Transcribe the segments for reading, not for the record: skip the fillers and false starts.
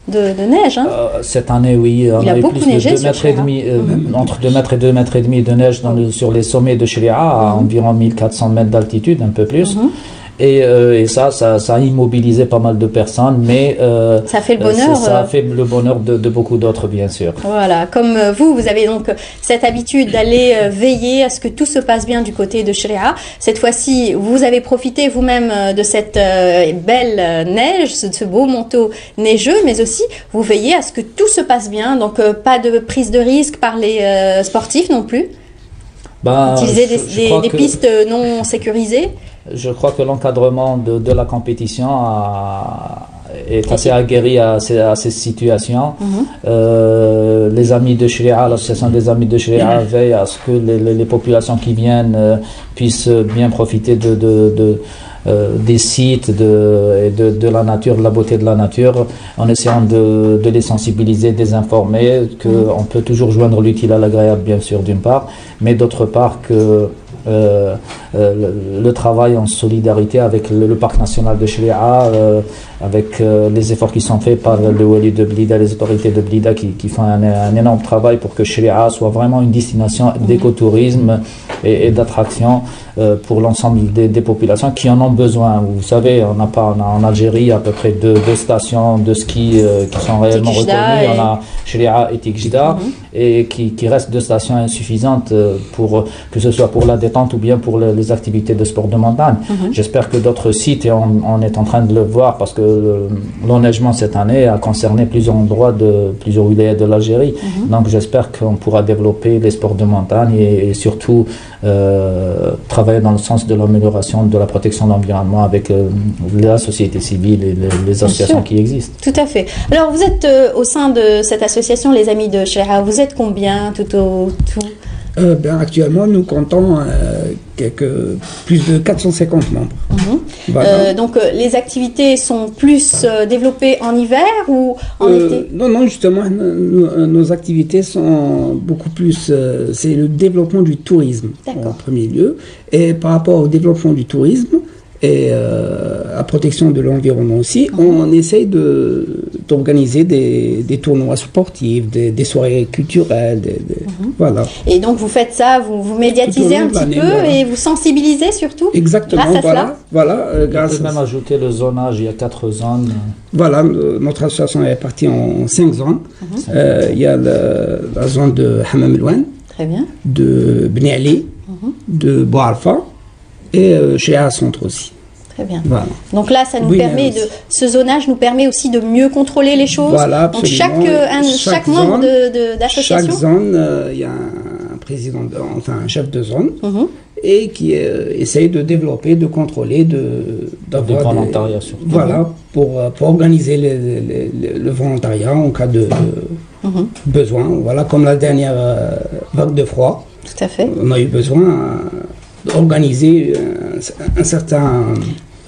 de neige. Hein. Cette année, oui, on a eu plus de 2 mètres et demi, entre 2 mètres et 2 mètres et demi de neige sur les sommets de Chléa, à environ 1400 mètres d'altitude, un peu plus. Et ça a immobilisé pas mal de personnes, mais ça fait le bonheur. Ça a fait le bonheur de beaucoup d'autres, bien sûr. Voilà, comme vous avez donc cette habitude d'aller veiller à ce que tout se passe bien du côté de Chléa. Cette fois-ci, vous avez profité vous-même de cette belle neige, de ce beau manteau neigeux, mais aussi vous veillez à ce que tout se passe bien. Donc pas de prise de risque par les sportifs non plus. Utiliser des pistes non sécurisées. Je crois que l'encadrement de la compétition est assez aguerri à ces situations. Les amis de Chléa, l'association des amis de Chléa veille à ce que les populations qui viennent puissent bien profiter des sites et de la nature, de la beauté de la nature, en essayant de les sensibiliser, de les informer qu'on peut toujours joindre l'utile à l'agréable, bien sûr, d'une part, mais d'autre part que le travail en solidarité avec le parc national de Chléa, avec les efforts qui sont faits par le Wali de Blida, les autorités de Blida qui font un énorme travail pour que Chléa soit vraiment une destination d'écotourisme et d'attraction pour l'ensemble des populations qui en ont besoin. Vous savez, on a en Algérie à peu près deux stations de ski qui sont réellement reconnues. On a Chléa et Tikjda, et qui restent 2 stations insuffisantes pour que ce soit pour la détente ou bien pour les activités de sport de montagne. J'espère que d'autres sites, et on est en train de le voir parce que l'enneigement cette année a concerné plusieurs endroits de plusieurs wilayas de l'Algérie. Donc j'espère qu'on pourra développer les sports de montagne et surtout travailler dans le sens de l'amélioration de la protection de l'environnement avec la société civile et les associations qui existent. Tout à fait. Alors vous êtes au sein de cette association Les Amis de Chléa, vous êtes combien tout au tout? Actuellement, nous comptons plus de 450 membres. Voilà. Donc, les activités sont plus développées en hiver ou en été? Non, justement, nos activités sont beaucoup plus... c'est le développement du tourisme en premier lieu. Et par rapport au développement du tourisme et à protection de l'environnement aussi, on essaye d'organiser des tournois sportifs, des soirées culturelles, voilà. Et donc vous faites ça, vous médiatisez un petit peu et vous sensibilisez surtout. Exactement, grâce à cela. On peut même ajouter le zonage, il y a 4 zones. Voilà, notre association est partie en 5 zones. Il y a la zone de Hammam El-Ouane, très bien, de Bni Ali, de Bouarfa, et Chléa Centre aussi. Très bien. Voilà. Donc là, ça nous permet ce zonage nous permet aussi de mieux contrôler les choses. Voilà, donc chaque membre d'association. Chaque zone, il y a un président, un chef de zone, et qui essaye de développer, de contrôler, d'avoir du volontariat surtout. Voilà, pour organiser le volontariat en cas de besoin. Voilà, comme la dernière vague de froid. Tout à fait. On a eu besoin d'organiser un certain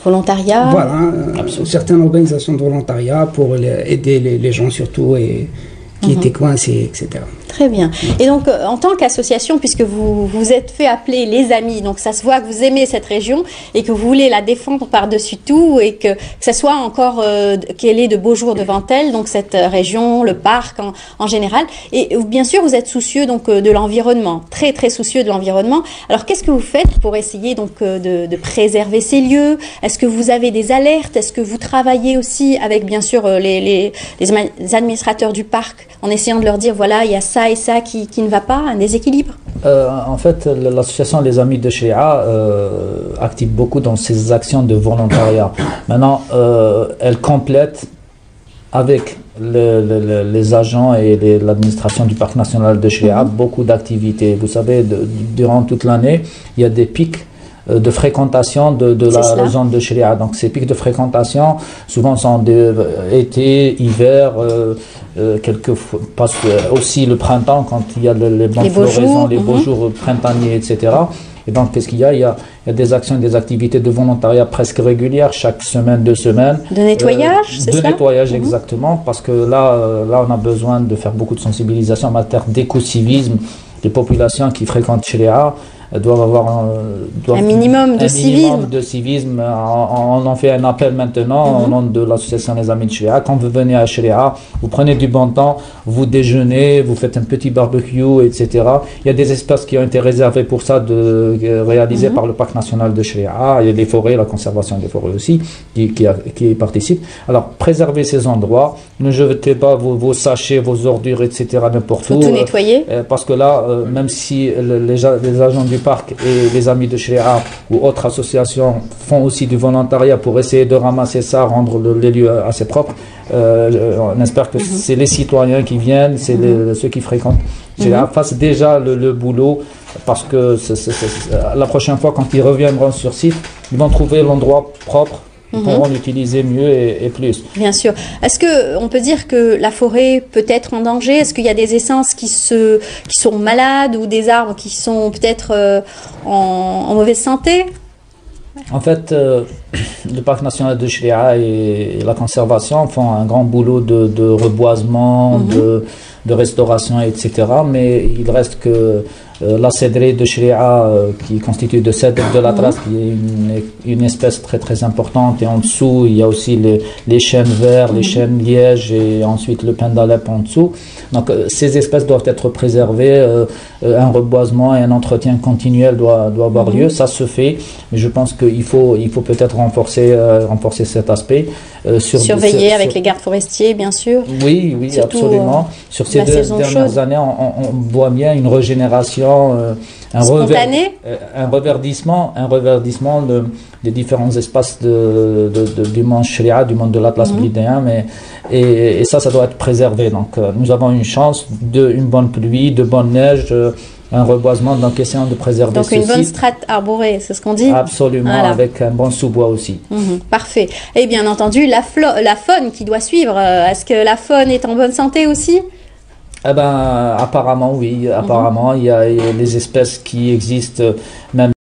volontariat. Voilà, certaines organisations de volontariat pour aider les gens surtout et qui étaient coincés, etc. Très bien. Et donc, en tant qu'association, puisque vous vous êtes fait appeler les amis, donc ça se voit que vous aimez cette région et que vous voulez la défendre par-dessus tout et que ça soit encore qu'elle ait de beaux jours devant elle, donc cette région, le parc en général. Et bien sûr, vous êtes soucieux donc de l'environnement, très très soucieux de l'environnement. Alors, qu'est-ce que vous faites pour essayer donc de préserver ces lieux? Est-ce que vous avez des alertes? Est-ce que vous travaillez aussi avec bien sûr les administrateurs du parc en essayant de leur dire voilà, il y a ça et ça qui ne va pas, un déséquilibre? En fait, l'association Les Amis de Chléa active beaucoup dans ses actions de volontariat. Maintenant, elle complète avec les agents et l'administration du parc national de Chléa beaucoup d'activités. Vous savez, durant toute l'année, il y a des pics de fréquentation de la zone de Chléa. Donc ces pics de fréquentation souvent sont été, hiver, quelquefois aussi le printemps quand il y a les bonnes floraisons, les beaux jours printaniers, etc. Et donc qu'est-ce qu'il y a? Il y a des actions, des activités de volontariat presque régulières, chaque semaine, 2 semaines. De nettoyage, c'est ça? De nettoyage, exactement, parce que là on a besoin de faire beaucoup de sensibilisation en matière d'écocivisme. Les populations qui fréquentent Chléa doivent avoir un minimum de civisme. On en fait un appel maintenant au nom de l'association des Amis de Sharia. Quand vous venez à Sharia, vous prenez du bon temps, vous déjeunez, vous faites un petit barbecue, etc. Il y a des espaces qui ont été réservés pour ça, réalisés par le parc national de Sharia. Il y a les forêts, la conservation des forêts aussi, qui y participent. Alors, préservez ces endroits, ne jetez pas vos sachets, vos ordures, etc. n'importe où. Tout nettoyer. Parce que là, même si les agents du parc et les Amis de Sharia ou autres associations font aussi du volontariat pour essayer de ramasser ça, rendre les lieux assez propres, on espère que c'est les citoyens qui viennent, c'est ceux qui fréquentent Sharia fassent déjà le boulot, parce que la prochaine fois, quand ils reviendront sur site, ils vont trouver l'endroit propre. Ils pourront l'utiliser mieux et plus. Bien sûr. Est-ce qu'on peut dire que la forêt peut être en danger? Est-ce qu'il y a des essences qui sont malades ou des arbres qui sont peut-être en mauvaise santé? En fait, le parc national de Sharia et la conservation font un grand boulot de reboisement, de restauration, etc. Mais il reste que la cédrée de Sharia, qui constitue de cèdre de l'Atlas, qui est une espèce très très importante, et en dessous il y a aussi les chênes verts, les chênes lièges, et ensuite le pin d'Alep en dessous. Donc ces espèces doivent être préservées, un reboisement et un entretien continuel doit avoir lieu. Ça se fait, mais je pense qu'il faut peut-être renforcer cet aspect. Surveiller avec les gardes forestiers, bien sûr. Oui, surtout, absolument. Sur ces dernières années, on voit bien une régénération, un reverdissement des différents espaces du monde Sharia, du monde de l'Atlas blidéen, et ça doit être préservé. Donc nous avons une chance d'une bonne pluie, de bonne neige, un reboisement, donc essayons de préserver donc une bonne strate arborée, c'est ce qu'on dit? Absolument, voilà. Avec un bon sous-bois aussi. Parfait. Et bien entendu, la faune qui doit suivre, est-ce que la faune est en bonne santé aussi? Eh ben, apparemment, oui. Apparemment, il y a les espèces qui existent, même